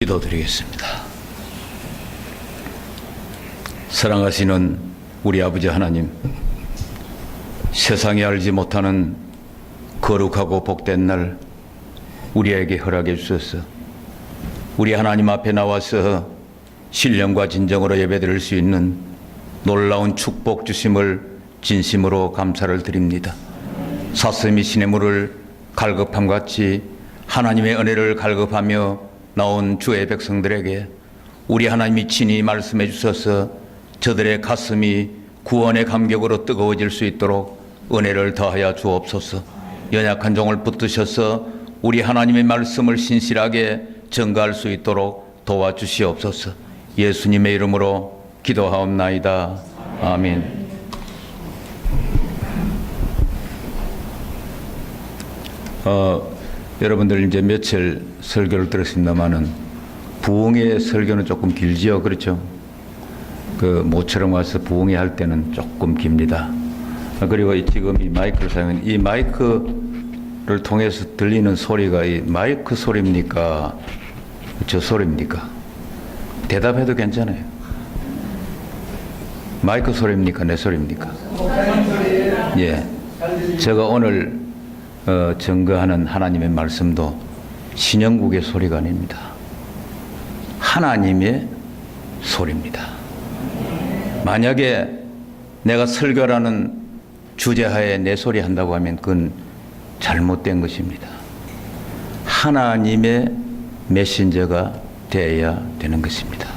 기도드리겠습니다. 사랑하시는 우리 아버지 하나님, 세상이 알지 못하는 거룩하고 복된 날 우리에게 허락해 주셔서 우리 하나님 앞에 나와서 신령과 진정으로 예배드릴 수 있는 놀라운 축복 주심을 진심으로 감사를 드립니다. 사슴이 시냇물을 갈급함같이 하나님의 은혜를 갈급하며 나온 주의 백성들에게 우리 하나님이 친히 말씀해 주셔서 저들의 가슴이 구원의 감격으로 뜨거워질 수 있도록 은혜를 더하여 주옵소서. 연약한 종을 붙드셔서 우리 하나님의 말씀을 신실하게 전가할 수 있도록 도와주시옵소서. 예수님의 이름으로 기도하옵나이다. 아멘. 여러분들 이제 며칠 설교를 들었습니다만은 부흥의 설교는 조금 길지요, 그렇죠? 그 모처럼 와서 부흥회 할 때는 조금 깁니다. 그리고 지금 이 마이크를 사용한 이 마이크를 통해서 들리는 소리가 이 마이크 소리입니까? 저 소리입니까? 대답해도 괜찮아요. 마이크 소리입니까? 내 소리입니까? 예. 제가 오늘 증거하는 하나님의 말씀도 신영국의 소리가 아닙니다. 하나님의 소리입니다. 만약에 내가 설교라는 주제하에 내 소리 한다고 하면 그건 잘못된 것입니다. 하나님의 메신저가 되어야 되는 것입니다.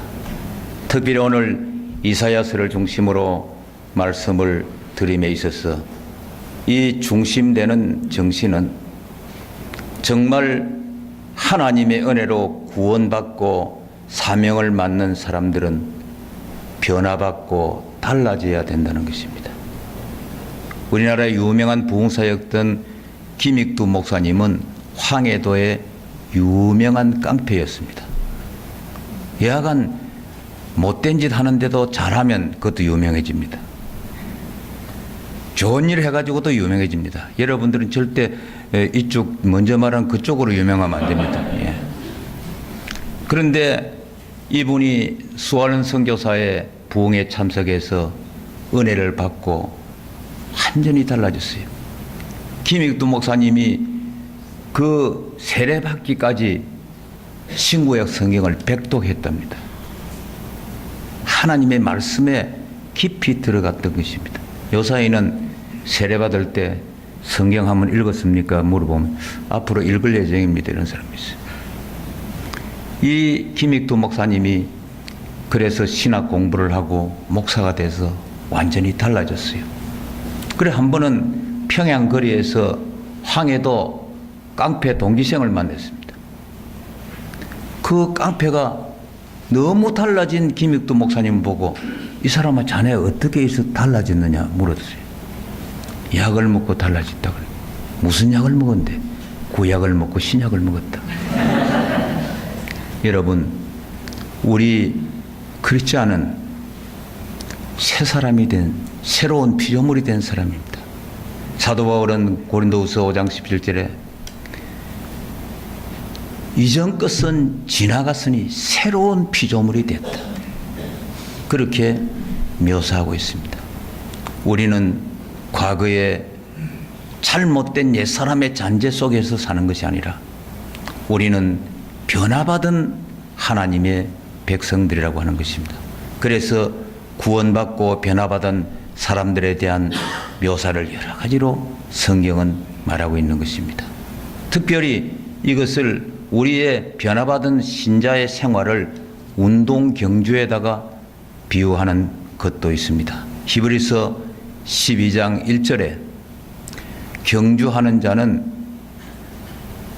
특별히 오늘 이사야서를 중심으로 말씀을 드림에 있어서 이 중심되는 정신은 정말 하나님의 은혜로 구원받고 사명을 맡는 사람들은 변화받고 달라져야 된다는 것입니다. 우리나라의 유명한 부흥사였던 김익두 목사님은 황해도의 유명한 깡패였습니다. 여하간 못된 짓 하는데도 잘하면 그것도 유명해집니다. 좋은 일 해가지고도 유명해집니다. 여러분들은 절대 이쪽 먼저 말한 그쪽으로 유명하면 안 됩니다. 예. 그런데 이분이 수아른 선교사의 부흥에 참석해서 은혜를 받고 완전히 달라졌어요. 김익두 목사님이 그 세례받기까지 신구약 성경을 백독했답니다. 하나님의 말씀에 깊이 들어갔던 것입니다. 요사이는 세례받을 때 성경 한번 읽었습니까? 물어보면 앞으로 읽을 예정입니다. 이런 사람이 있어요. 이 김익두 목사님이 그래서 신학 공부를 하고 목사가 돼서 완전히 달라졌어요. 그래 한 번은 평양 거리에서 황해도 깡패 동기생을 만났습니다. 그 깡패가 너무 달라진 김익두 목사님 보고 이 사람아 자네 어떻게 해서 달라졌느냐 물었어요. 약을 먹고 달라졌다 그래. 무슨 약을 먹었는데? 구약을 먹고 신약을 먹었다. 여러분, 우리 크리스찬은 새 사람이 된 새로운 피조물이 된 사람입니다. 사도 바울은 고린도후서 5장 17절에 이전 것은 지나갔으니 새로운 피조물이 됐다. 그렇게 묘사하고 있습니다. 우리는 과거에 잘못된 옛사람의 잔재 속에서 사는 것이 아니라 우리는 변화받은 하나님의 백성들이라고 하는 것입니다. 그래서 구원받고 변화받은 사람들에 대한 묘사를 여러 가지로 성경은 말하고 있는 것입니다. 특별히 이것을 우리의 변화받은 신자의 생활을 운동 경주에다가 비유하는 것도 있습니다. 히브리서 12장 1절에 경주하는 자는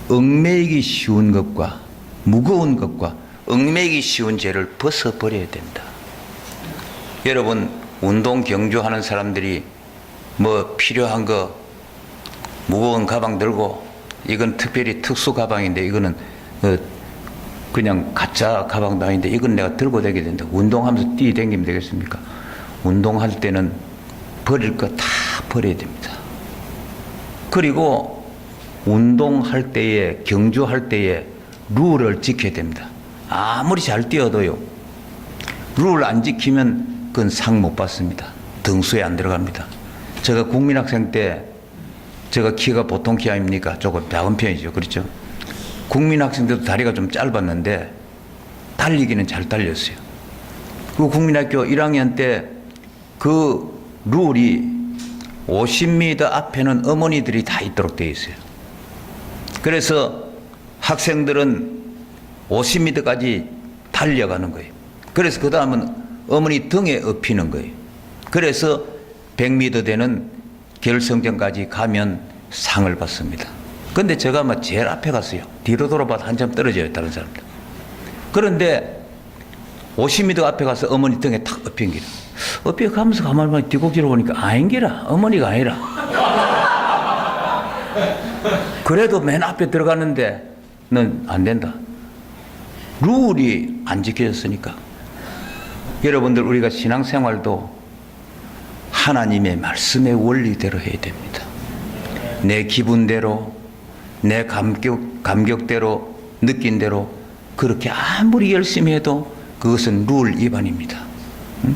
얽매이기 쉬운 것과 무거운 것과 얽매이기 쉬운 죄를 벗어버려야 된다. 여러분, 운동 경주하는 사람들이 뭐 필요한 거 무거운 가방 들고, 이건 특별히 특수 가방인데 이거는 그냥 가짜 가방도 아닌데 이건 내가 들고 다니게 된다. 운동하면서 뛰어다니면 되겠습니까? 운동할 때는 버릴 거 다 버려야 됩니다. 그리고 운동할 때에, 경주할 때에 룰을 지켜야 됩니다. 아무리 잘 뛰어도요. 룰 안 지키면 그건 상 못 받습니다. 등수에 안 들어갑니다. 제가 국민학생 때 제가 키가 보통 키 아닙니까? 조금 작은 편이죠. 그렇죠? 국민학생 때도 다리가 좀 짧았는데 달리기는 잘 달렸어요. 그 국민학교 1학년 때 그 룰이 50m 앞에는 어머니들이 다 있도록 되어 있어요. 그래서 학생들은 50m까지 달려가는 거예요. 그래서 그 다음은 어머니 등에 업히는 거예요. 그래서 100m 되는 결승전까지 가면 상을 받습니다. 근데 제가 막 제일 앞에 갔어요. 뒤로 돌아봐도 한참 떨어져요, 다른 사람들. 그런데 50m 앞에 가서 어머니 등에 탁 업힌 기라. 업혀 가면서 가만히 뒤곡지로 보니까 아닌기라. 어머니가 아니라. 그래도 맨 앞에 들어갔는데 넌 안 된다. 룰이 안 지켜졌으니까. 여러분들 우리가 신앙생활도 하나님의 말씀의 원리대로 해야 됩니다. 내 기분대로, 내 감격대로, 느낀 대로 그렇게 아무리 열심히 해도 그것은 룰 위반입니다. 응?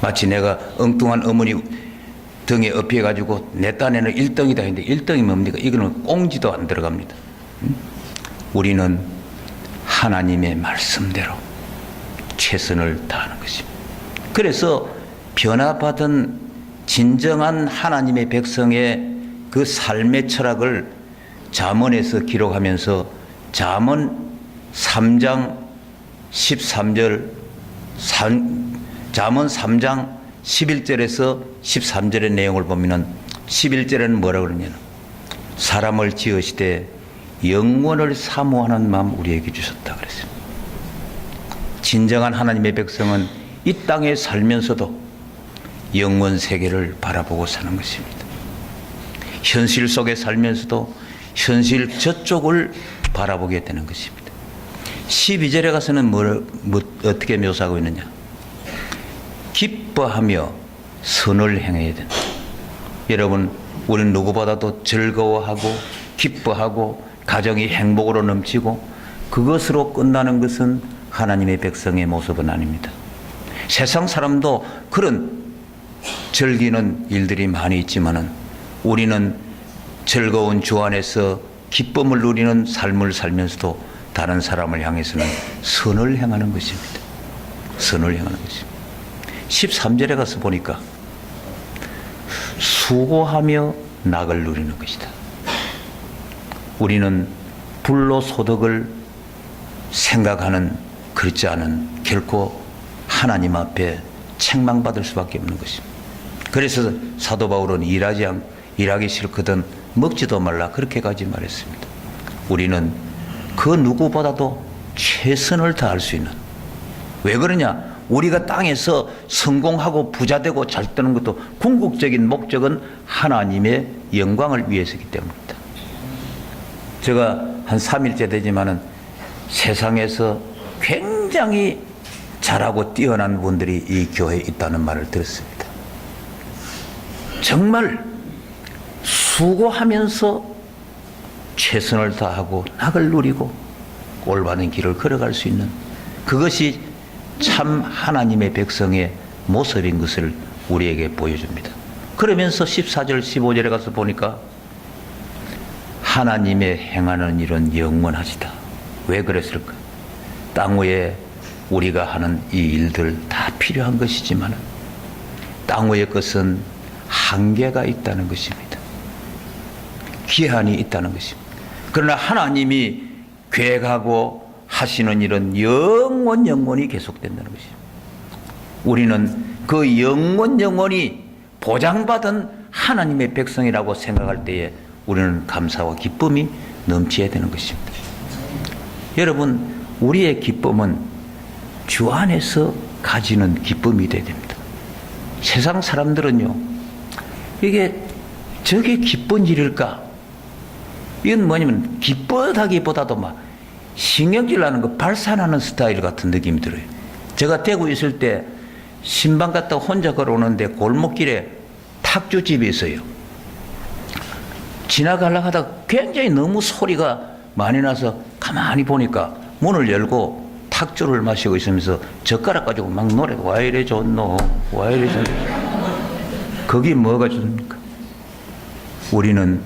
마치 내가 엉뚱한 어머니 등에 업혀가지고 내 딴에는 1등이다 했는데 1등이 뭡니까? 이거는 꽁지도 안 들어갑니다. 응? 우리는 하나님의 말씀대로 최선을 다하는 것입니다. 그래서 변화받은 진정한 하나님의 백성의 그 삶의 철학을 잠언에서 기록하면서 잠언 3장 13절, 잠언 3장 11절에서 13절의 내용을 보면은 11절에는 뭐라고 그러냐면 사람을 지으시되 영원을 사모하는 마음 우리에게 주셨다 그랬어요. 진정한 하나님의 백성은 이 땅에 살면서도 영원 세계를 바라보고 사는 것입니다. 현실 속에 살면서도 현실 저쪽을 바라보게 되는 것입니다. 12절에 가서는 어떻게 묘사하고 있느냐? 기뻐하며 선을 행해야 된다. 여러분, 우리는 누구보다도 즐거워하고 기뻐하고 가정이 행복으로 넘치고 그것으로 끝나는 것은 하나님의 백성의 모습은 아닙니다. 세상 사람도 그런 즐기는 일들이 많이 있지만은 우리는 즐거운 주 안에서 기쁨을 누리는 삶을 살면서도 다른 사람을 향해서는 선을 행하는 것입니다. 선을 행하는 것입니다. 13절에 가서 보니까 수고하며 낙을 누리는 것이다. 우리는 불로소득을 생각하는 그렇지 않은 결코 하나님 앞에 책망받을 수밖에 없는 것입니다. 그래서 사도 바울은 일하기 싫거든 먹지도 말라 그렇게까지 말했습니다. 우리는 그 누구보다도 최선을 다할 수 있는, 왜 그러냐? 우리가 땅에서 성공하고 부자되고 잘 되는 것도 궁극적인 목적은 하나님의 영광을 위해서이기 때문입니다. 제가 한 3일째 되지만은 세상에서 굉장히 잘하고 뛰어난 분들이 이 교회에 있다는 말을 들었습니다. 정말 수고하면서 최선을 다하고 낙을 누리고 올바른 길을 걸어갈 수 있는 그것이 참 하나님의 백성의 모습인 것을 우리에게 보여줍니다. 그러면서 14절 15절에 가서 보니까 하나님의 행하는 일은 영원하시다. 왜 그랬을까? 땅 위에 우리가 하는 이 일들 다 필요한 것이지만 땅 위의 것은 한계가 있다는 것입니다. 기한이 있다는 것입니다. 그러나 하나님이 계획하고 하시는 일은 영원히 계속된다는 것입니다. 우리는 그 영원히 보장받은 하나님의 백성이라고 생각할 때에 우리는 감사와 기쁨이 넘쳐야 되는 것입니다. 여러분, 우리의 기쁨은 주 안에서 가지는 기쁨이 되어야 됩니다. 세상 사람들은요, 이게 저게 기쁜 일일까? 이건 뭐냐면 기뻐하기보다도 막 신경질 나는 거 발산하는 스타일 같은 느낌이 들어요. 제가 대구에 있을 때 신방 갔다가 혼자 걸어오는데 골목길에 탁주집이 있어요. 지나가려고 하다가 굉장히 너무 소리가 많이 나서 가만히 보니까 문을 열고 탁주를 마시고 있으면서 젓가락 가지고 막 노래, 와 이래 좋노, 와 이래 좋노. 거기 뭐가 좋습니까? 우리는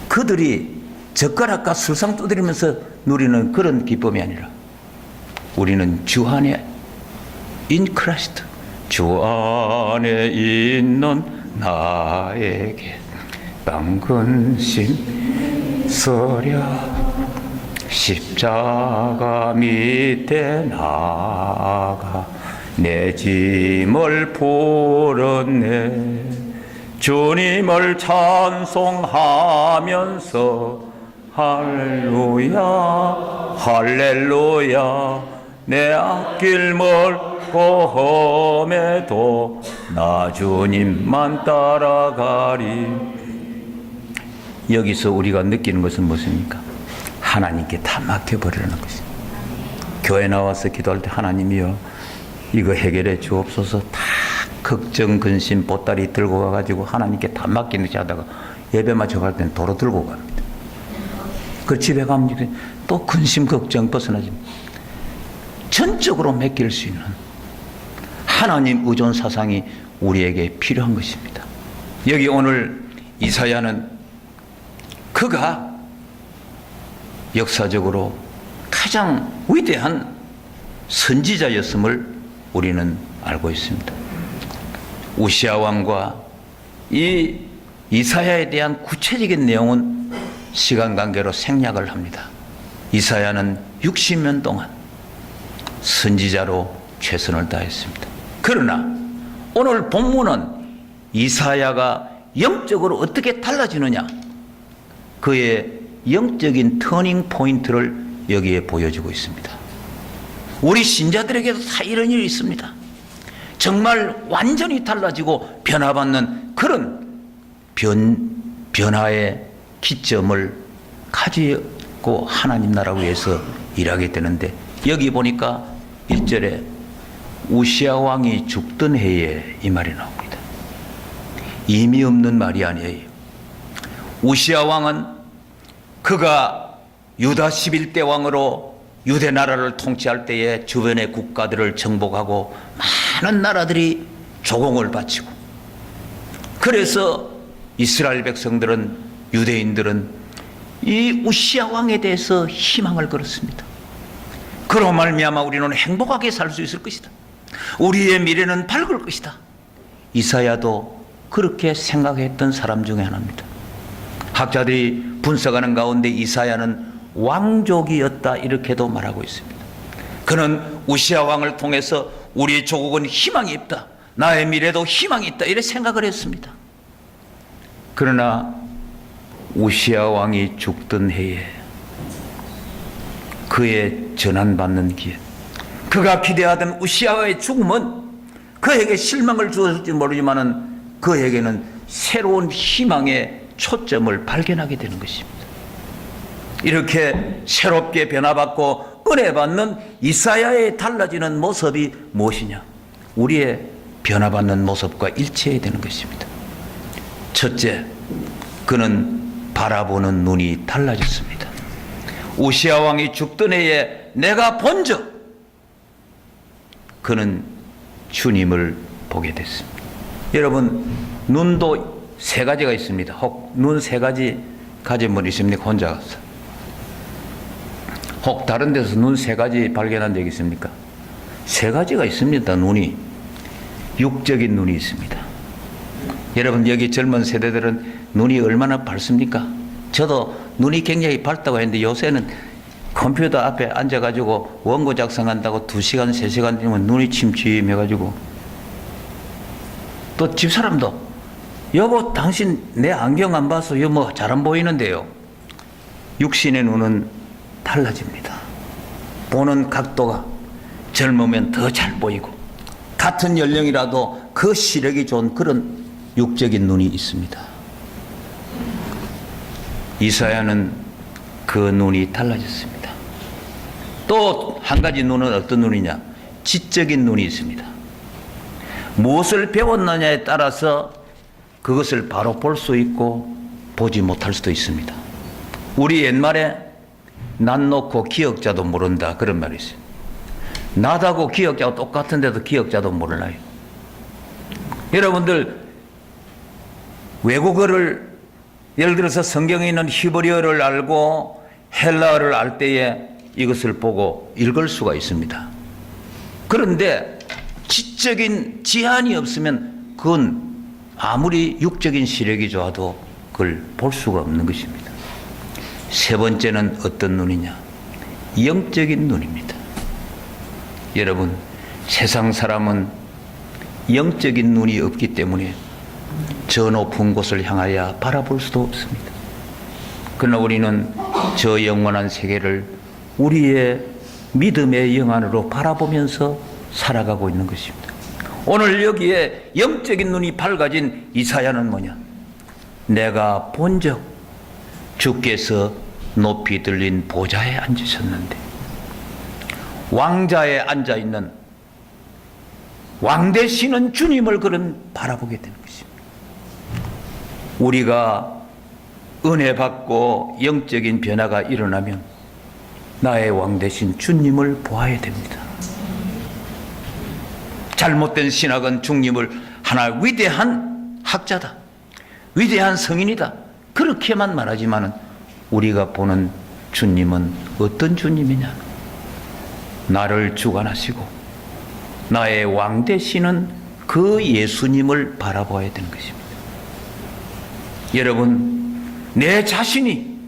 그들이 젓가락과 술상 두드리면서 누리는 그런 기쁨이 아니라 우리는 주 안에 in Christ, 주 안에 있는 나에게 빵근심 서려 십자가 밑에 나가 내 짐을 풀었네. 주님을 찬송하면서 할렐루야 할렐루야 내 앞길 멀고 험해도 나 주님만 따라가리. 여기서 우리가 느끼는 것은 무엇입니까? 하나님께 다 맡겨버리는 것입니다. 교회 나와서 기도할 때 하나님이여 이거 해결해 주옵소서. 다 걱정 근심 보따리 들고 가가지고 하나님께 다 맡기는 듯이 하다가 예배 마쳐 갈 때는 도로 들고 갑니다. 그 집에 가면 또 근심 걱정 벗어나지. 전적으로 맡길 수 있는 하나님 의존 사상이 우리에게 필요한 것입니다. 여기 오늘 이사야는 그가 역사적으로 가장 위대한 선지자였음을 우리는 알고 있습니다. 우시아 왕과 이 이사야에 대한 구체적인 내용은 시간 관계로 생략을 합니다. 이사야는 60년 동안 선지자로 최선을 다했습니다. 그러나 오늘 본문은 이사야가 영적으로 어떻게 달라지느냐, 그의 영적인 터닝 포인트를 여기에 보여주고 있습니다. 우리 신자들에게도 다 이런 일이 있습니다. 정말 완전히 달라지고 변화받는 그런 변화의 기점을 가지고 하나님 나라 위해서 일하게 되는데, 여기 보니까 1절에 우시아 왕이 죽던 해에 이 말이 나옵니다. 의미 없는 말이 아니에요. 우시아 왕은 그가 유다 11대 왕으로 유대 나라를 통치할 때에 주변의 국가들을 정복하고 많은 나라들이 조공을 바치고, 그래서 이스라엘 백성들은, 유대인들은 이 우시아 왕에 대해서 희망을 걸었습니다. 그로 말미암아 우리는 행복하게 살 수 있을 것이다. 우리의 미래는 밝을 것이다. 이사야도 그렇게 생각했던 사람 중에 하나입니다. 학자들이 분석하는 가운데 이사야는 왕족이었다 이렇게도 말하고 있습니다. 그는 우시아 왕을 통해서 우리 조국은 희망이 있다, 나의 미래도 희망이 있다, 이렇게 생각을 했습니다. 그러나 우시아 왕이 죽던 해에 그의 전환받는 기회, 그가 기대하던 우시아의 죽음은 그에게 실망을 주었을지 모르지만은 그에게는 새로운 희망의 초점을 발견하게 되는 것입니다. 이렇게 새롭게 변화받고 은혜받는 이사야의 달라지는 모습이 무엇이냐? 우리의 변화받는 모습과 일치해야 되는 것입니다. 첫째, 그는 바라보는 눈이 달라졌습니다. 우시아 왕이 죽던 해에 내가 본즉 그는 주님을 보게 됐습니다. 여러분, 눈도 세 가지가 있습니다. 혹 눈 세 가지 가진 분 있습니까? 혼자 가서. 혹 다른 데서 눈 세 가지 발견한 적 있습니까? 세 가지가 있습니다. 눈이. 육적인 눈이 있습니다. 여러분, 여기 젊은 세대들은 눈이 얼마나 밝습니까? 저도 눈이 굉장히 밝다고 했는데 요새는 컴퓨터 앞에 앉아가지고 원고 작성한다고 2시간, 3시간 되면 눈이 침침해가지고, 또 집사람도 여보 당신 내 안경 안 봐서 이거 뭐 잘 안 보이는데요. 육신의 눈은 달라집니다. 보는 각도가 젊으면 더 잘 보이고, 같은 연령이라도 그 시력이 좋은 그런 육적인 눈이 있습니다. 이사야는 그 눈이 달라졌습니다. 또 한 가지 눈은 어떤 눈이냐? 지적인 눈이 있습니다. 무엇을 배웠느냐에 따라서 그것을 바로 볼 수 있고 보지 못할 수도 있습니다. 우리 옛말에 난 놓고 기억자도 모른다. 그런 말이 있어요. 나하고 기억자가 똑같은데도 기억자도 몰라요. 여러분들 외국어를 예를 들어서 성경에 있는 히브리어를 알고 헬라어를 알 때에 이것을 보고 읽을 수가 있습니다. 그런데 지적인 지한이 없으면 그건 아무리 육적인 시력이 좋아도 그걸 볼 수가 없는 것입니다. 세 번째는 어떤 눈이냐? 영적인 눈입니다. 여러분, 세상 사람은 영적인 눈이 없기 때문에 저 높은 곳을 향하여 바라볼 수도 없습니다. 그러나 우리는 저 영원한 세계를 우리의 믿음의 영 안으로 바라보면서 살아가고 있는 것입니다. 오늘 여기에 영적인 눈이 밝아진 이사야는 뭐냐? 내가 본적 주께서 높이 들린 보좌에 앉으셨는데 왕자에 앉아있는 왕 되시는 주님을 그런 바라보게 되는 것입니다. 우리가 은혜 받고 영적인 변화가 일어나면 나의 왕 되신 주님을 보아야 됩니다. 잘못된 신학은 주님을 하나 위대한 학자다, 위대한 성인이다, 그렇게만 말하지만 우리가 보는 주님은 어떤 주님이냐? 나를 주관하시고 나의 왕 되시는 그 예수님을 바라봐야 되는 것입니다. 여러분, 내 자신이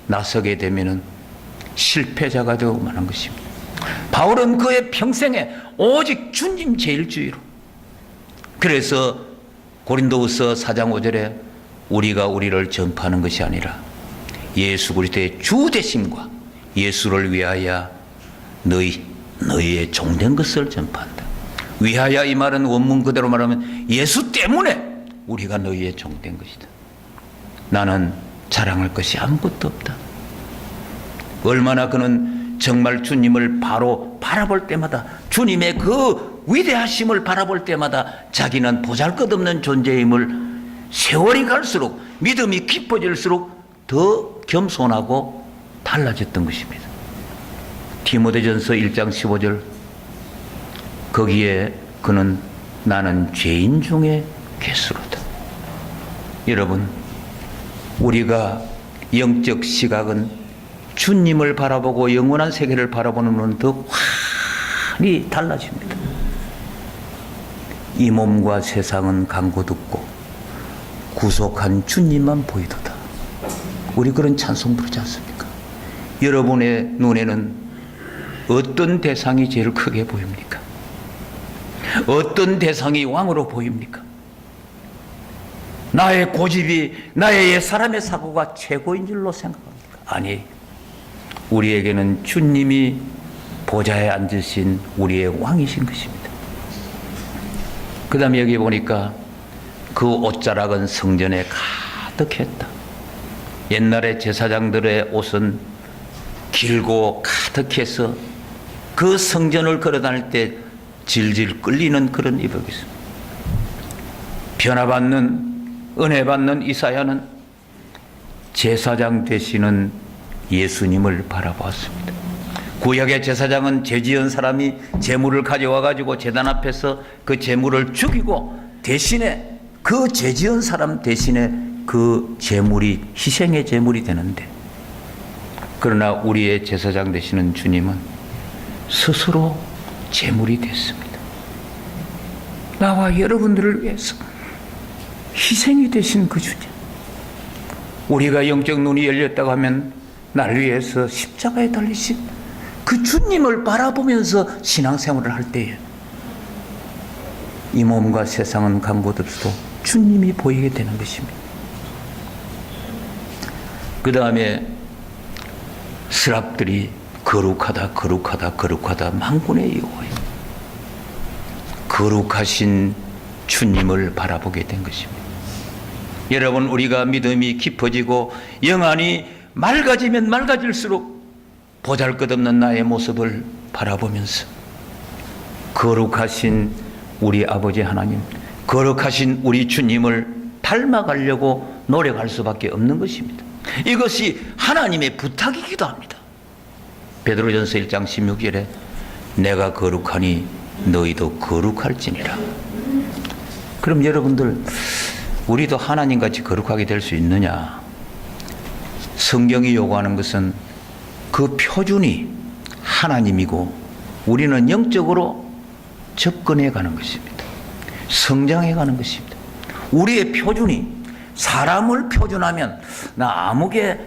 나서게 되면은 실패자가 되고 마는 것입니다. 바울은 그의 평생에 오직 주님 제일주의로, 그래서 고린도후서 4장 5절에 우리가 우리를 전파하는 것이 아니라 예수 그리스도의 주 되심과 예수를 위하여 너희의 종된 것을 전파한다. 위하여 이 말은 원문 그대로 말하면 예수 때문에 우리가 너희의 종된 것이다. 나는 자랑할 것이 아무것도 없다. 얼마나 그는 정말 주님을 바로 바라볼 때마다, 주님의 그 위대하심을 바라볼 때마다 자기는 보잘것없는 존재임을 세월이 갈수록, 믿음이 깊어질수록 더 겸손하고 달라졌던 것입니다. 디모데전서 1장 15절, 거기에 그는 나는 죄인 중에 괴수로다. 여러분, 우리가 영적 시각은 주님을 바라보고 영원한 세계를 바라보는 눈은 더 환히 달라집니다. 이 몸과 세상은 강고듣고 구속한 주님만 보이도다. 우리 그런 찬송 부르지 않습니까? 여러분의 눈에는 어떤 대상이 제일 크게 보입니까? 어떤 대상이 왕으로 보입니까? 나의 고집이, 나의 옛 사람의 사고가 최고인 줄로 생각합니까? 아니, 우리에게는 주님이 보좌에 앉으신 우리의 왕이신 것입니다. 그 다음에 여기 보니까 그 옷자락은 성전에 가득했다. 옛날에 제사장들의 옷은 길고 가득해서 그 성전을 걸어다닐 때 질질 끌리는 그런 이복이었습니다. 변화받는, 은혜받는 이사야는 제사장 되시는 예수님을 바라보았습니다. 구약의 제사장은 죄지은 사람이 제물을 가져와 가지고 제단 앞에서 그 제물을 죽이고 대신에 그 죄지은 사람 대신에 그 제물이 희생의 제물이 되는데, 그러나 우리의 제사장 되시는 주님은 스스로 제물이 됐습니다. 나와 여러분들을 위해서 희생이 되신 그 주님, 우리가 영적 눈이 열렸다고 하면 나를 위해서 십자가에 달리신 그 주님을 바라보면서 신앙생활을 할 때에 이 몸과 세상은 강고없어도 주님이 보이게 되는 것입니다. 그 다음에 스랍들이 거룩하다 거룩하다 거룩하다 만군의 여호와여, 거룩하신 주님을 바라보게 된 것입니다. 여러분, 우리가 믿음이 깊어지고 영안이 맑아지면 맑아질수록 보잘것없는 나의 모습을 바라보면서 거룩하신 우리 아버지 하나님, 거룩하신 우리 주님을 닮아가려고 노력할 수밖에 없는 것입니다. 이것이 하나님의 부탁이기도 합니다. 베드로전서 1장 16절에 내가 거룩하니 너희도 거룩할지니라. 그럼 여러분들, 우리도 하나님같이 거룩하게 될 수 있느냐? 성경이 요구하는 것은 그 표준이 하나님이고 우리는 영적으로 접근해 가는 것입니다. 성장해 가는 것입니다. 우리의 표준이 사람을 표준하면 나 아무개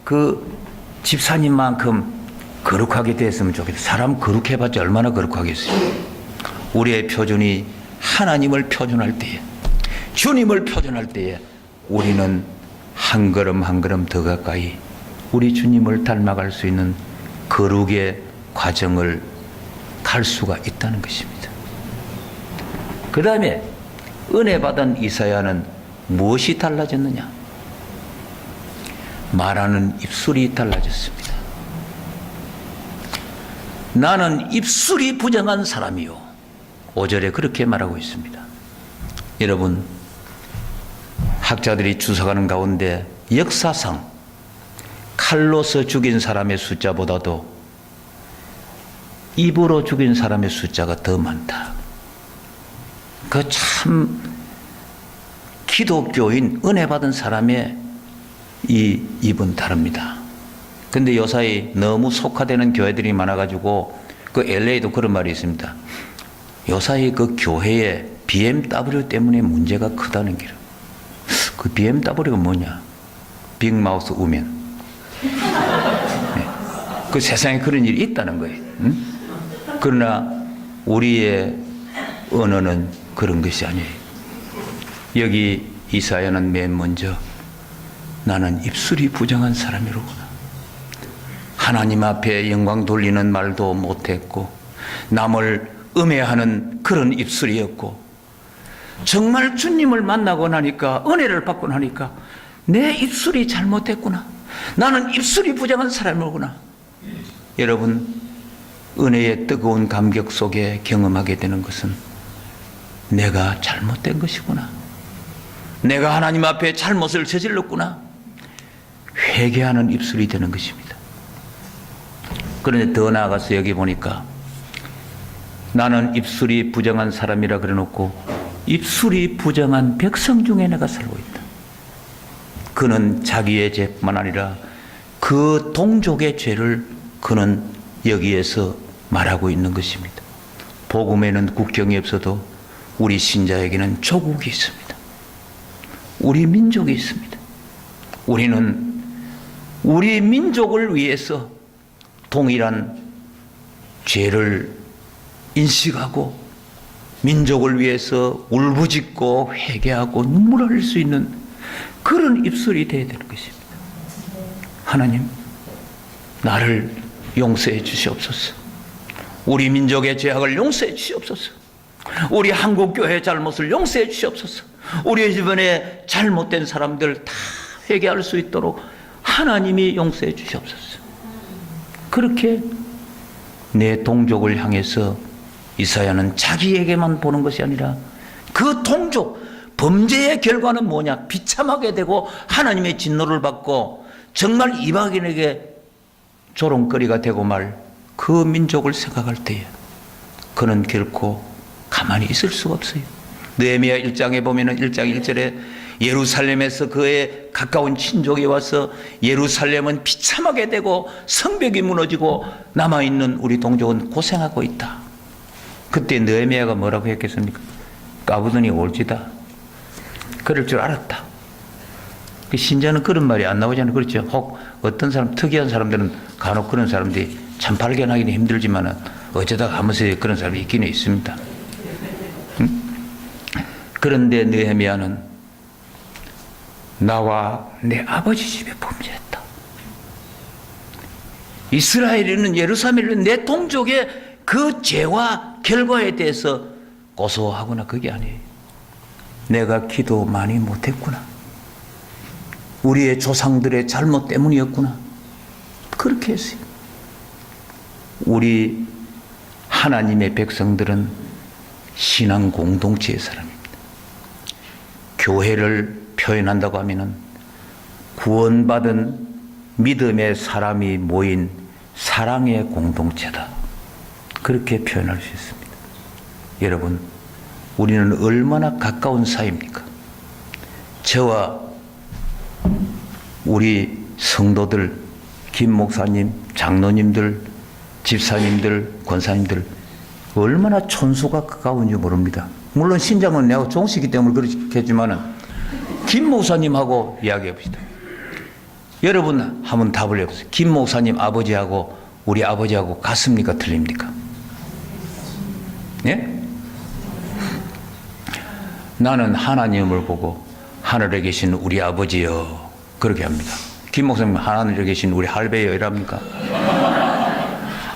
그 집사님만큼 거룩하게 됐으면 좋겠다. 사람 거룩해봤자 얼마나 거룩하겠어요. 우리의 표준이 하나님을 표준할 때에, 주님을 표준할 때에 우리는 한 걸음 한 걸음 더 가까이 우리 주님을 닮아갈 수 있는 거룩의 과정을 갈 수가 있다는 것입니다. 그 다음에 은혜 받은 이사야는 무엇이 달라졌느냐? 말하는 입술이 달라졌습니다. 나는 입술이 부정한 사람이요. 5절에 그렇게 말하고 있습니다. 여러분, 학자들이 주석하는 가운데 역사상 칼로서 죽인 사람의 숫자보다도 입으로 죽인 사람의 숫자가 더 많다. 그 참 기독교인 은혜 받은 사람의 이 입은 다릅니다. 근데 요사이 너무 속화되는 교회들이 많아가지고 그 LA도 그런 말이 있습니다. 요사이 그 교회에 BMW 때문에 문제가 크다는 게요. 그 BMW가 뭐냐? 빅마우스 우면. 네. 그 세상에 그런 일이 있다는 거예요. 응? 그러나 우리의 언어는 그런 것이 아니에요. 여기 이사야는 맨 먼저 나는 입술이 부정한 사람이로구나. 하나님 앞에 영광 돌리는 말도 못했고 남을 음해하는 그런 입술이었고 정말 주님을 만나고 나니까 은혜를 받고 나니까 내 입술이 잘못했구나. 나는 입술이 부정한 사람이구나. 여러분, 은혜의 뜨거운 감격 속에 경험하게 되는 것은 내가 잘못된 것이구나. 내가 하나님 앞에 잘못을 저질렀구나. 회개하는 입술이 되는 것입니다. 그런데 더 나아가서 여기 보니까 나는 입술이 부정한 사람이라 그래놓고 입술이 부정한 백성 중에 내가 살고 있다. 그는 자기의 죄뿐만 아니라 그 동족의 죄를 그는 여기에서 말하고 있는 것입니다. 복음에는 국경이 없어도 우리 신자에게는 조국이 있습니다. 우리 민족이 있습니다. 우리는 우리 민족을 위해서 동일한 죄를 인식하고 민족을 위해서 울부짖고 회개하고 눈물 흘릴 수 있는 그런 입술이 되어야 되는 것입니다. 하나님, 나를 용서해 주시옵소서. 우리 민족의 죄악을 용서해 주시옵소서. 우리 한국교회의 잘못을 용서해 주시옵소서. 우리 주변에 잘못된 사람들 다 회개할 수 있도록 하나님이 용서해 주시옵소서. 그렇게 내 동족을 향해서 이사야는 자기에게만 보는 것이 아니라 그 동족, 범죄의 결과는 뭐냐? 비참하게 되고 하나님의 진노를 받고 정말 이방인에게 조롱거리가 되고 말 그 민족을 생각할 때에 그는 결코 가만히 있을 수가 없어요. 느헤미야 1장에 보면은 1장 1절에 예루살렘에서 그의 가까운 친족이 와서 예루살렘은 비참하게 되고 성벽이 무너지고 남아있는 우리 동족은 고생하고 있다. 그때 느헤미야가 뭐라고 했겠습니까? 까부더니 올지다. 그럴 줄 알았다. 그 신자는 그런 말이 안 나오잖아요. 그렇죠? 혹 어떤 사람, 특이한 사람들은 간혹 그런 사람들이 참 발견하기는 힘들지만 어쩌다가 한 번씩 그런 사람이 있기는 있습니다. 응? 그런데 느헤미야는 나와 내 아버지 집에 범죄했다. 이스라엘에는 예루살렘에는 내 동족의 그 죄와 결과에 대해서 고소하거나 그게 아니에요. 내가 기도 많이 못했구나. 우리의 조상들의 잘못 때문이었구나. 그렇게 했어요. 우리 하나님의 백성들은 신앙 공동체의 사람입니다. 교회를 표현한다고 하면은 구원받은 믿음의 사람이 모인 사랑의 공동체다. 그렇게 표현할 수 있습니다. 여러분, 우리는 얼마나 가까운 사이입니까? 저와 우리 성도들, 김 목사님, 장로님들, 집사님들, 권사님들 얼마나 촌수가 가까운지 모릅니다. 물론 신장은 내가 종씨기 때문에 그렇겠지만은 김 목사님하고 이야기해봅시다. 여러분 한번 답을 해보세요. 김 목사님 아버지하고 우리 아버지하고 같습니까? 틀립니까? 예? 나는 하나님을 보고 하늘에 계신 우리 아버지여 그렇게 합니다. 김 목사님 하늘에 계신 우리 할배여 이랍니까?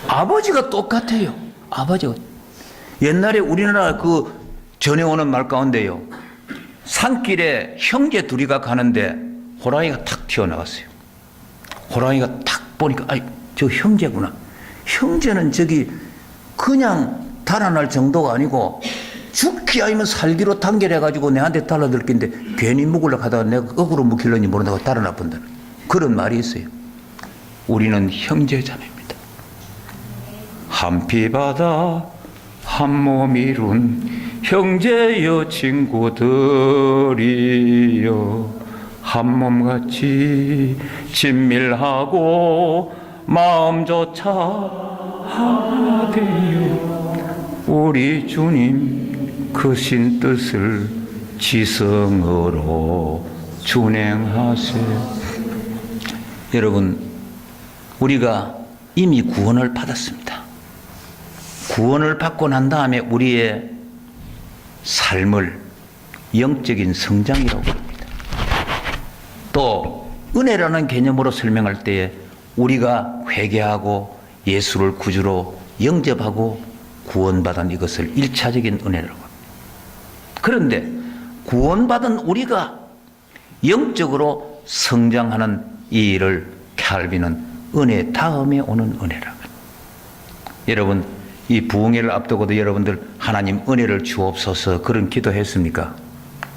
아버지가 똑같아요. 아버지가. 옛날에 우리나라 그 전해오는 말 가운데요. 산길에 형제 둘이 가는데 호랑이가 탁 튀어나왔어요. 호랑이가 탁 보니까 아이 저 형제구나. 형제는 저기 그냥 달아날 정도가 아니고 죽기 아니면 살기로 단결해가지고 내한테 달라들 낀데 괜히 묵으려고 하다가 내가 거꾸로 묵힐런지 모른다고 달아나 본다는 그런 말이 있어요. 우리는 형제자매입니다. 한 피 바다 한 몸 이룬 형제여 친구들이여 한 몸같이 친밀하고 마음조차 하나 되어 우리 주님 크신 뜻을 지성으로 준행하세. 여러분, 우리가 이미 구원을 받았습니다. 구원을 받고 난 다음에 우리의 삶을 영적인 성장이라고 합니다. 또 은혜라는 개념으로 설명할 때에 우리가 회개하고 예수를 구주로 영접하고 구원받은 이것을 1차적인 은혜라고 합니다. 그런데 구원받은 우리가 영적으로 성장하는 이 일을 칼빈은 은혜 다음에 오는 은혜라고 합니다. 여러분, 이 부흥회를 앞두고도 여러분들 하나님 은혜를 주옵소서 그런 기도했습니까?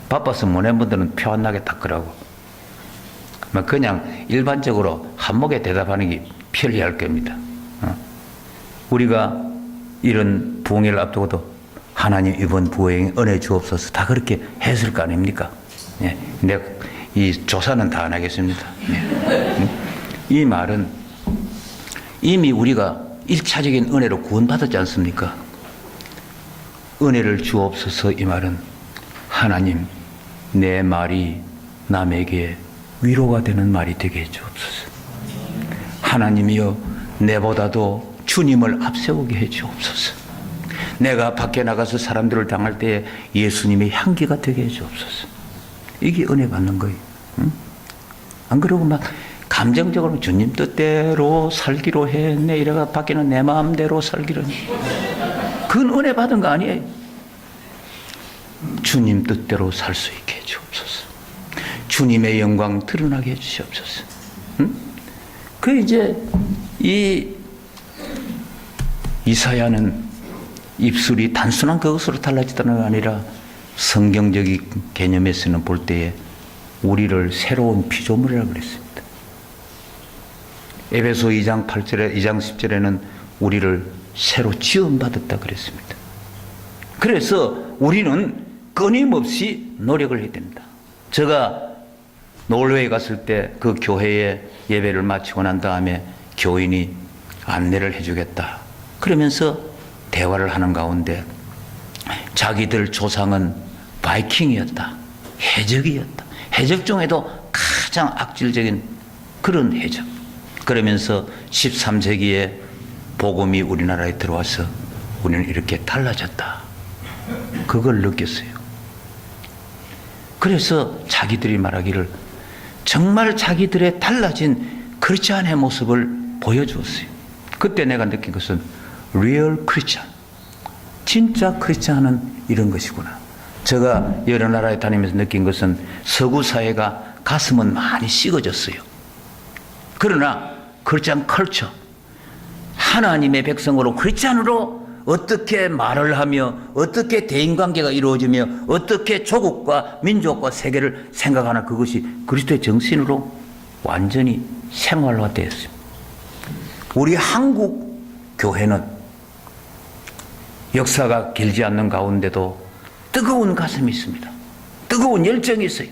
바빠서 못 한 분들은 표 안 나게 닦으라고. 그냥 일반적으로 한목에 대답하는 게 편리할 겁니다. 우리가 이런 부흥회를 앞두고도 하나님 이번 부흥회 은혜 주옵소서 다 그렇게 했을 거 아닙니까? 예. 내가 이 조사는 다 안 하겠습니다. 예. 이 말은 이미 우리가 1차적인 은혜로 구원받았지 않습니까? 은혜를 주옵소서 이 말은 하나님 내 말이 남에게 위로가 되는 말이 되게 해 주옵소서. 하나님이여 내보다도 주님을 앞세우게 해 주옵소서. 내가 밖에 나가서 사람들을 당할 때에 예수님의 향기가 되게 해 주옵소서. 이게 은혜 받는 거예요. 응? 안 그러고 막 감정적으로 주님 뜻대로 살기로 했네 이래가 밖에는 내 마음대로 살기로 했네. 그건 은혜 받은 거 아니에요. 주님 뜻대로 살 수 있게 해 주옵소서. 주님의 영광 드러나게 해 주시옵소서. 응? 그 이제 이 이사야는 입술이 단순한 그것으로 달라지다는 게 아니라 성경적인 개념에서는 볼 때에 우리를 새로운 피조물이라고 그랬습니다. 에베소 2장 8절에 2장 10절에는 우리를 새로 지음받았다 그랬습니다. 그래서 우리는 끊임없이 노력을 해야 됩니다. 제가 노르웨이 갔을 때 그 교회에 예배를 마치고 난 다음에 교인이 안내를 해주겠다 그러면서 대화를 하는 가운데 자기들 조상은 바이킹이었다. 해적이었다. 해적 중에도 가장 악질적인 그런 해적. 그러면서 13세기에 복음이 우리나라에 들어와서 우리는 이렇게 달라졌다. 그걸 느꼈어요. 그래서 자기들이 말하기를 정말 자기들의 달라진 크리스찬의 모습을 보여주었어요. 그때 내가 느낀 것은 리얼 크리스찬. 진짜 크리스찬은 이런 것이구나. 제가 여러 나라에 다니면서 느낀 것은 서구 사회가 가슴은 많이 식어졌어요. 그러나 크리스찬 컬처, 하나님의 백성으로 크리스찬으로 어떻게 말을 하며 어떻게 대인관계가 이루어지며 어떻게 조국과 민족과 세계를 생각하나 그것이 그리스도의 정신으로 완전히 생활화되었습니다. 우리 한국 교회는 역사가 길지 않는 가운데도 뜨거운 가슴이 있습니다. 뜨거운 열정이 있어요.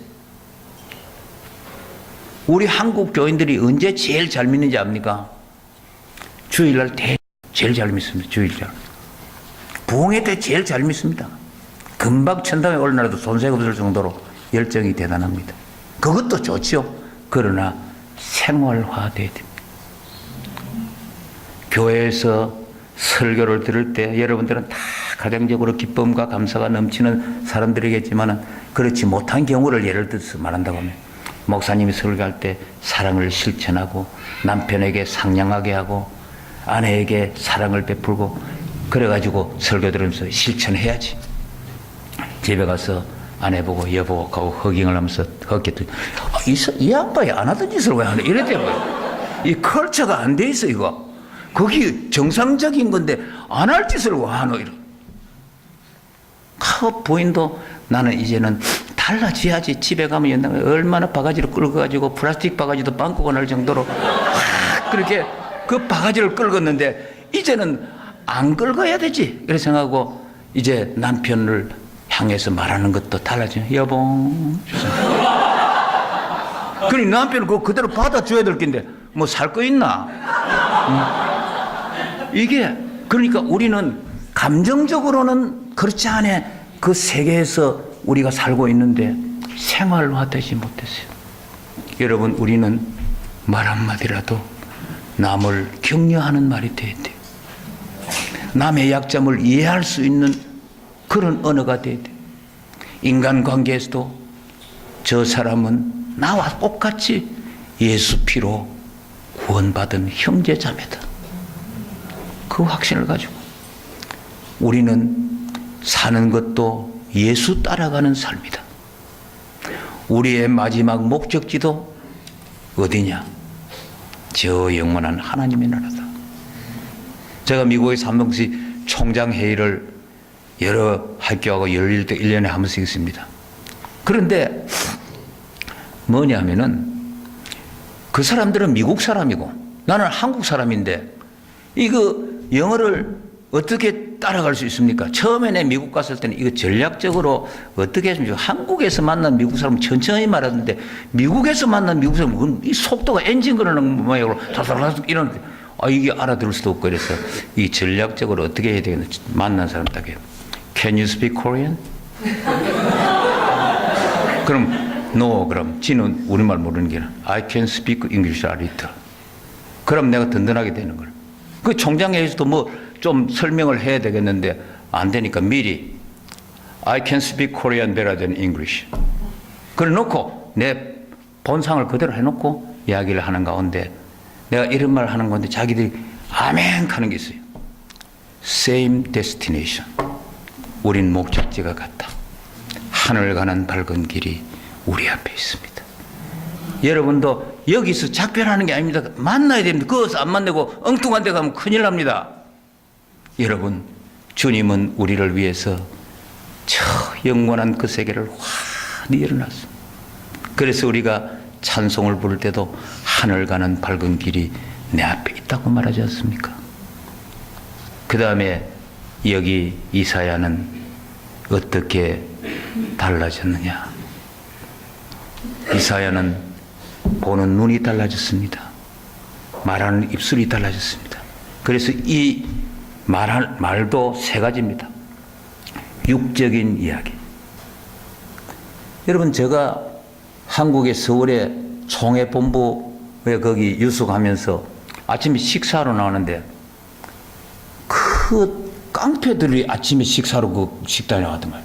우리 한국 교인들이 언제 제일 잘 믿는지 압니까? 주일날 제일 잘 믿습니다. 주일날. 부흥회 때 제일 잘 믿습니다. 금방 천당에 올라라도 손색 없을 정도로 열정이 대단합니다. 그것도 좋죠. 그러나 생활화돼야 됩니다. 교회에서 설교를 들을 때 여러분들은 다 가정적으로 기쁨과 감사가 넘치는 사람들이겠지만 그렇지 못한 경우를 예를 들어서 말한다고 하면 목사님이 설교할 때 사랑을 실천하고 남편에게 상냥하게 하고 아내에게 사랑을 베풀고 그래가지고 설교 들으면서 실천해야지. 집에 가서 아내 보고 여보하고 허깅을 하면서 헛기도 이 아빠야 안 하던 짓을 왜 하네 이랬대요. 이 컬처가 안 돼 있어 이거. 거기 정상적인 건데 안 할 짓을 왜 하노 이러. 부인도 나는 이제는 달라져야지. 집에 가면 옛날에 얼마나 바가지를 끌고 가지고 플라스틱 바가지도 빵꾸가 날 정도로 그렇게 그 바가지를 끌었는데 이제는 안 끌어야 되지. 그래서 생각하고 이제 남편을 향해서 말하는 것도 달라져. 여보. 그러니 남편은 그거 그대로 받아줘야 될 텐데 뭐 살 거 있나? 이게 그러니까 우리는 감정적으로는 그렇지 않아. 그 세계에서 우리가 살고 있는데 생활화되지 못했어요. 여러분 우리는 말 한마디라도 남을 격려하는 말이 돼야 돼요. 남의 약점을 이해할 수 있는 그런 언어가 돼야 돼요. 인간관계에서도 저 사람은 나와 똑같이 예수 피로 구원받은 형제자매다. 그 확신을 가지고 우리는 사는 것도 예수 따라가는 삶이다. 우리의 마지막 목적지도 어디냐? 저 영원한 하나님의 나라다. 제가 미국의 삼동시 총장회의를 여러 학교하고 열릴 때 1년에 한 번씩 있습니다. 그런데 뭐냐면은 그 사람들은 미국 사람이고 나는 한국 사람인데 이거 영어를 어떻게 따라갈 수 있습니까? 처음에 내 미국 갔을 때는 이거 전략적으로 어떻게 했습니까? 한국에서 만난 미국 사람은 천천히 말하는데 미국에서 만난 미국 사람은 이 속도가 엔진 그러는 모양으로 다다다닥 이런 이게 알아들을 수도 없고 그래서 이 전략적으로 어떻게 해야 되겠나 만난 사람 딱 해요. Can you speak Korean? 그럼 no. 그럼 지는 우리말 모르는 게 I can speak English a little. 그럼 내가 든든하게 되는 거예요. 그 총장회의에서도 뭐 좀 설명을 해야 되겠는데 안 되니까 미리 I can speak Korean better than English. 그래 놓고 내 본상을 그대로 해놓고 이야기를 하는 가운데 내가 이런 말 하는 건데 자기들이 아멘 하는 게 있어요. Same destination. 우린 목적지가 같다. 하늘 가는 밝은 길이 우리 앞에 있습니다. 여러분도 여기서 작별하는 게 아닙니다. 만나야 됩니다. 그것을 안 만나고 엉뚱한 데 가면 큰일 납니다. 여러분, 주님은 우리를 위해서 저 영원한 그 세계를 환히 열어놨습니다. 그래서 우리가 찬송을 부를 때도 하늘 가는 밝은 길이 내 앞에 있다고 말하지 않습니까? 그 다음에 여기 이사야는 어떻게 달라졌느냐? 이사야는 보는 눈이 달라졌습니다. 말하는 입술이 달라졌습니다. 그래서 이 말도 세 가지입니다. 육적인 이야기. 여러분 제가 한국의 서울의 총회본부에 거기 유숙하면서 아침에 식사하러 나오는데 그 깡패들이 아침에 식사로 그 식당에 나왔더만.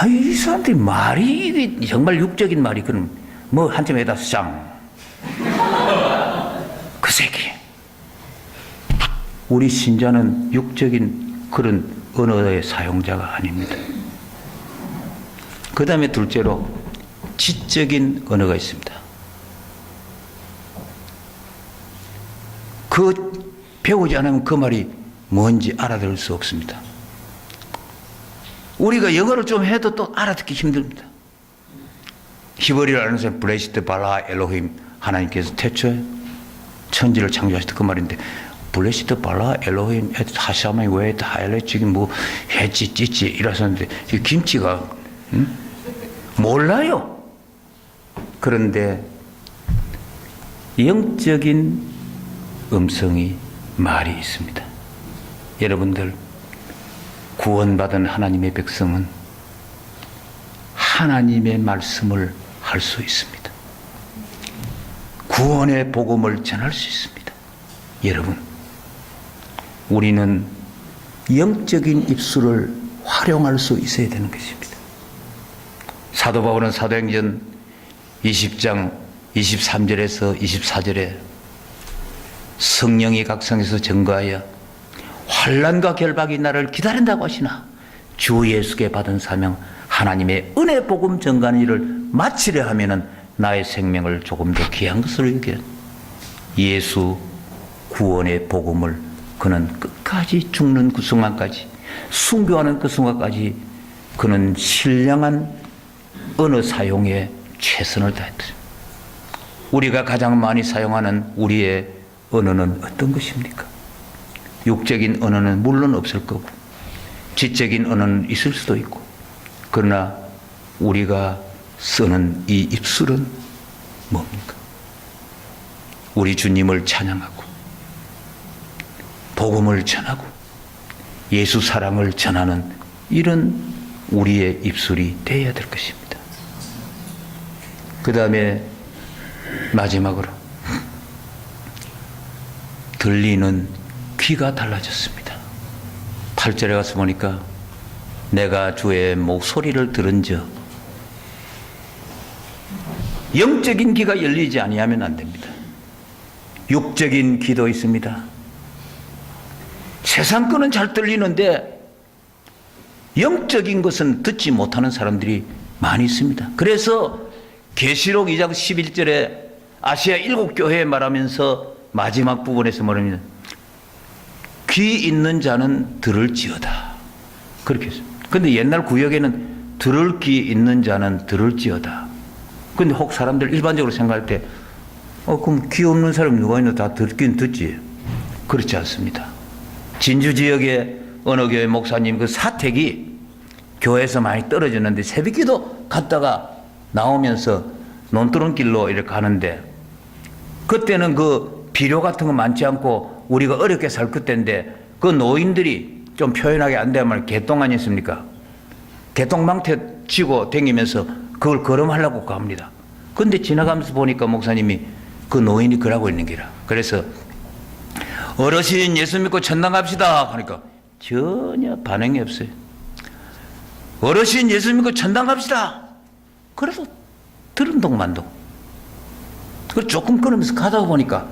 이 사람들이 말이 정말 육적인 말이 그럼 뭐 한점에다 쌍. 그 새끼. 우리 신자는 육적인 그런 언어의 사용자가 아닙니다. 그 다음에 둘째로 지적인 언어가 있습니다. 그 배우지 않으면 그 말이 뭔지 알아들을 수 없습니다. 우리가 영어를 좀 해도 또 알아듣기 힘듭니다. 히브리를 아는 사람 블레시드 발라 엘로힘 하나님께서 태초에 천지를 창조하셨다 그 말인데 블레시드 발라 엘로힘 하샤마이 왜 다엘레 지금 뭐 해지 찌찌 이러셨는데 이 김치가 몰라요. 그런데 영적인 음성이 말이 있습니다. 여러분들 구원받은 하나님의 백성은 하나님의 말씀을 할 수 있습니다. 구원의 복음을 전할 수 있습니다. 여러분, 우리는 영적인 입술을 활용할 수 있어야 되는 것입니다. 사도 바울은 사도행전 20장 23절에서 24절에 성령이 각성해서 증거하여 환난과 결박이 나를 기다린다고 하시나 주 예수께 받은 사명 하나님의 은혜 복음 전가하는 일을 마치려 하면은 나의 생명을 조금 더 귀한 것으로 여겨 예수 구원의 복음을 그는 끝까지 죽는 그 순간까지 순교하는 그 순간까지 그는 신령한 언어 사용에 최선을 다했다. 우리가 가장 많이 사용하는 우리의 언어는 어떤 것입니까? 육적인 언어는 물론 없을 거고 지적인 언어는 있을 수도 있고 그러나 우리가 쓰는 이 입술은 뭡니까? 우리 주님을 찬양하고 복음을 전하고 예수 사랑을 전하는 이런 우리의 입술이 되어야 될 것입니다. 그 다음에 마지막으로 들리는 귀가 달라졌습니다. 8절에 가서 보니까 내가 주의 목소리를 들은즉 영적인 귀가 열리지 아니하면 안 됩니다. 육적인 귀도 있습니다. 세상 거는 잘 들리는데 영적인 것은 듣지 못하는 사람들이 많이 있습니다. 그래서 계시록 2장 11절에 아시아 7교회에 말하면서 마지막 부분에서 말합니다. 귀 있는 자는 들을지어다. 그렇게 했습니다. 근데 옛날 구역에는 들을 귀 있는 자는 들을지어다. 근데 혹 사람들 일반적으로 생각할 때 그럼 귀 없는 사람이 누가 있나 다 듣긴 듣지. 그렇지 않습니다. 진주 지역의 어느 교회 목사님 그 사택이 교회에서 많이 떨어졌는데 새벽기도 갔다가 나오면서 논두렁길로 이렇게 가는데 그때는 그 비료 같은 거 많지 않고 우리가 어렵게 살 그때인데 그 노인들이 좀 표현하게 안 되면 개똥 아니었습니까? 개똥망태 쥐고 다니면서 그걸 걸음하려고 갑니다. 근데 지나가면서 보니까 목사님이 그 노인이 그러고 있는 게라. 그래서 어르신 예수 믿고 천당 갑시다 하니까 전혀 반응이 없어요. 어르신 예수 믿고 천당 갑시다. 그래서 들은 동만동. 그 조금 끊으면서 가다 보니까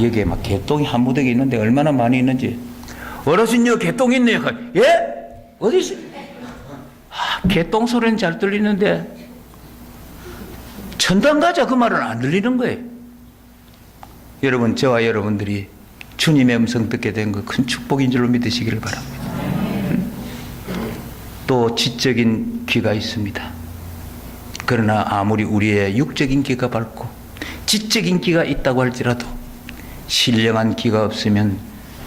여기에 막 개똥이 한 무더기 있는데 얼마나 많이 있는지. 어르신 여기 개똥 있네요. 예? 어디시? 개똥 소리는 잘 들리는데 천당 가자 그 말은 안 들리는 거예요. 여러분 저와 여러분들이 주님의 음성 듣게 된 거 큰 축복인 줄로 믿으시기를 바랍니다. 또 지적인 귀가 있습니다. 그러나 아무리 우리의 육적인 귀가 밝고 지적인 귀가 있다고 할지라도 신령한 귀가 없으면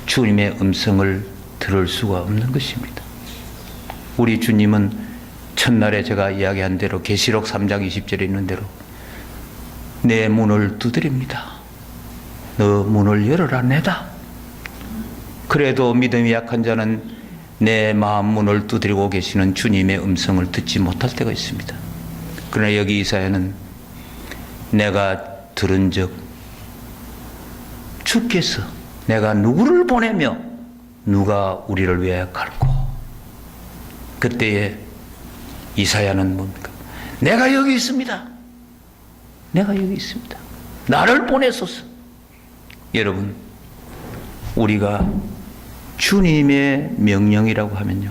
주님의 음성을 들을 수가 없는 것입니다. 우리 주님은 첫날에 제가 이야기한 대로 계시록 3장 20절에 있는 대로 내 문을 두드립니다. 너 문을 열어라 내다. 그래도 믿음이 약한 자는 내 마음 문을 두드리고 계시는 주님의 음성을 듣지 못할 때가 있습니다. 그러나 여기 이사야는 내가 들은즉 주께서 내가 누구를 보내며 누가 우리를 위하여 갈고. 그때에 이사야는 뭡니까? 내가 여기 있습니다. 내가 여기 있습니다. 나를 보내소서. 여러분, 우리가 주님의 명령이라고 하면요,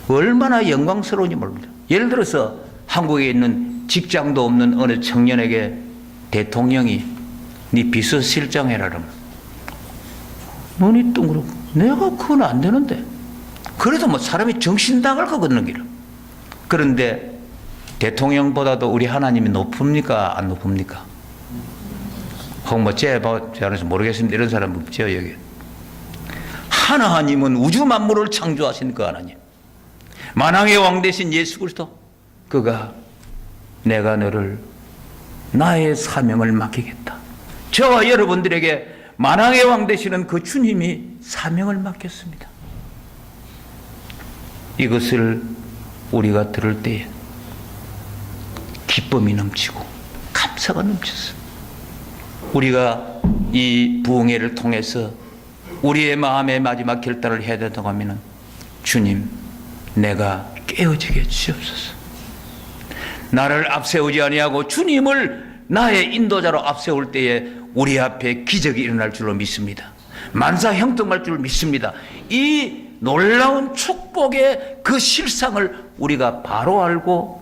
얼마나 영광스러운지 모릅니다. 예를 들어서 한국에 있는 직장도 없는 어느 청년에게 대통령이 네 비서실장 해라 그러면 눈이 둥그렇고 내가 그건 안 되는데. 그래도 뭐 사람이 정신 나갈 거거든요. 그런데 대통령보다도 우리 하나님이 높습니까? 안 높습니까? 혹 뭐 제보지 않아서 모르겠습니다. 이런 사람 없죠, 여기. 하나님은 우주 만물을 창조하신 그 하나님. 만왕의 왕 되신 예수 그리스도. 그가 내가 너를 나의 사명을 맡기겠다. 저와 여러분들에게 만왕의 왕 되시는 그 주님이 사명을 맡겼습니다. 이것을 우리가 들을 때에 기쁨이 넘치고 감사가 넘쳤습니다. 우리가 이 부흥회를 통해서 우리의 마음의 마지막 결단을 해야 된다고 하면 주님, 내가 깨어지게 주옵소서. 나를 앞세우지 아니하고 주님을 나의 인도자로 앞세울 때에 우리 앞에 기적이 일어날 줄로 믿습니다. 만사 형통할 줄 믿습니다. 이 놀라운 축복의 그 실상을 우리가 바로 알고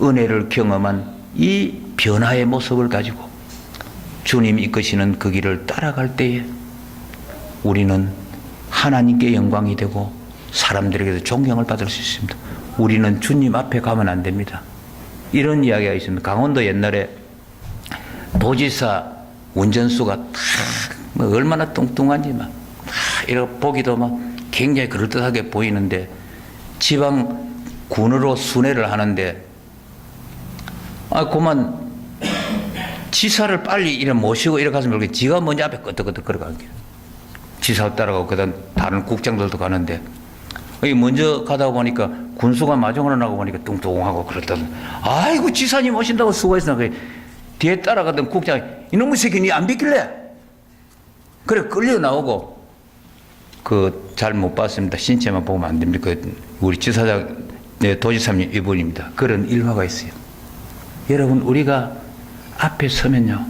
은혜를 경험한 이 변화의 모습을 가지고 주님 이끄시는 그 길을 따라갈 때에 우리는 하나님께 영광이 되고 사람들에게도 존경을 받을 수 있습니다. 우리는 주님 앞에 가면 안 됩니다. 이런 이야기가 있습니다. 강원도 옛날에 도지사 운전수가 뭐 얼마나 뚱뚱한지 막 이렇게 보기도 막 굉장히 그럴듯하게 보이는데 지방 군으로 순회를 하는데 그만 지사를 빨리 이래 모시고 이래 가서 말고 지가 먼저 앞에 끄덕끄덕 걸어가는 거예요. 지사 따라가고 그다음 다른 국장들도 가는데 먼저 가다 보니까 군수가 마중으로 나고 보니까 뚱뚱하고 그랬더니 아이고 지사님 오신다고 수고했으나 뒤에 따라가던 국장이 이놈의 새끼 니 안 비킬래? 그래 끌려 나오고 잘 못 봤습니다. 신체만 보면 안 됩니다. 우리 지사장 도지사님 이분입니다. 그런 일화가 있어요. 여러분 우리가 앞에 서면요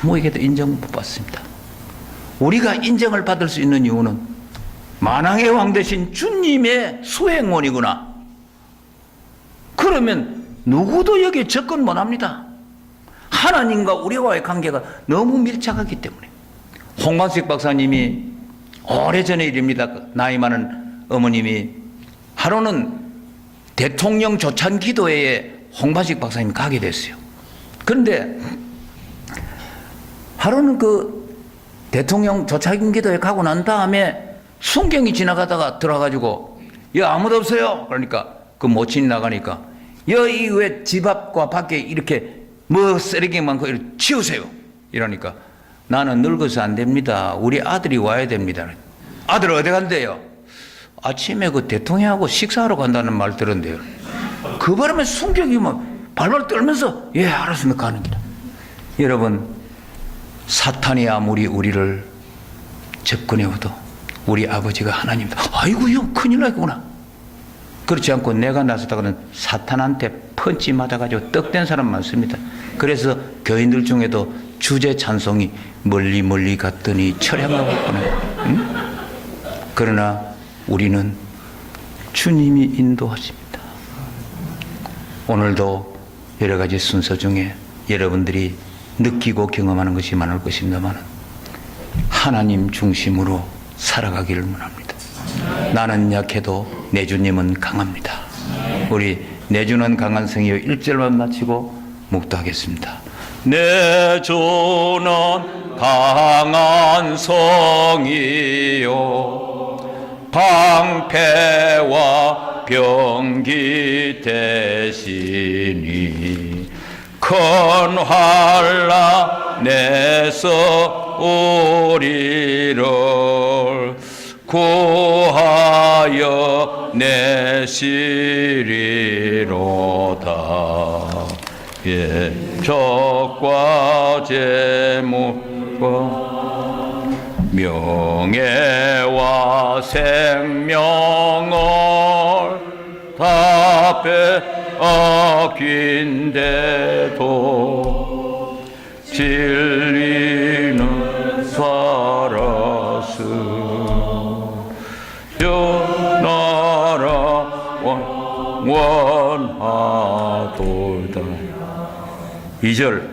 아무에게도 인정 못 받습니다. 우리가 인정을 받을 수 있는 이유는 만왕의 왕 되신 주님의 수행원이구나. 그러면 누구도 여기에 접근 못합니다. 하나님과 우리와의 관계가 너무 밀착하기 때문에. 홍관식 박사님이 오래전의 일입니다. 나이 많은 어머님이 하루는 대통령 조찬 기도회에 홍관식 박사님이 가게 됐어요. 그런데 하루는 그 대통령 조찬 기도회 가고 난 다음에 순경이 지나가다가 들어가지고 아무도 없어요. 그러니까 그 모친이 나가니까 이 왜 집 앞과 밖에 이렇게 뭐 쓰레기 많고 이렇게 치우세요. 이러니까 나는 늙어서 안 됩니다. 우리 아들이 와야 됩니다. 아들 어디 간대요? 아침에 그 대통령하고 식사하러 간다는 말 들었는데요. 그 바람에 순경이 막 발발 떨면서 알았습니다 가는 길다. 여러분 사탄이 아무리 우리를 접근해오도 우리 아버지가 하나님이다. 아이고 형 큰일 나겠구나. 그렇지 않고 내가 나서다가는 사탄한테 펀치 맞아가지고 떡된 사람 많습니다. 그래서 교인들 중에도 주제 찬송이 멀리 멀리 갔더니 철양하고 있구나. 응? 그러나 우리는 주님이 인도하십니다. 오늘도 여러 가지 순서 중에 여러분들이 느끼고 경험하는 것이 많을 것입니다만 하나님 중심으로 살아가기를 원합니다. 나는 약해도 내 주님은 강합니다. 우리 내 주는 강한 성이요 1절만 마치고 묵도하겠습니다. 내 주는 강한 성이요 방패와 병기 대신이 큰 환난에서 우리를 구하여 내시리로다. 적과 재물과 명예와 생명을 다 빼앗긴데도 진리는 살았으 나라 원하도다. 2절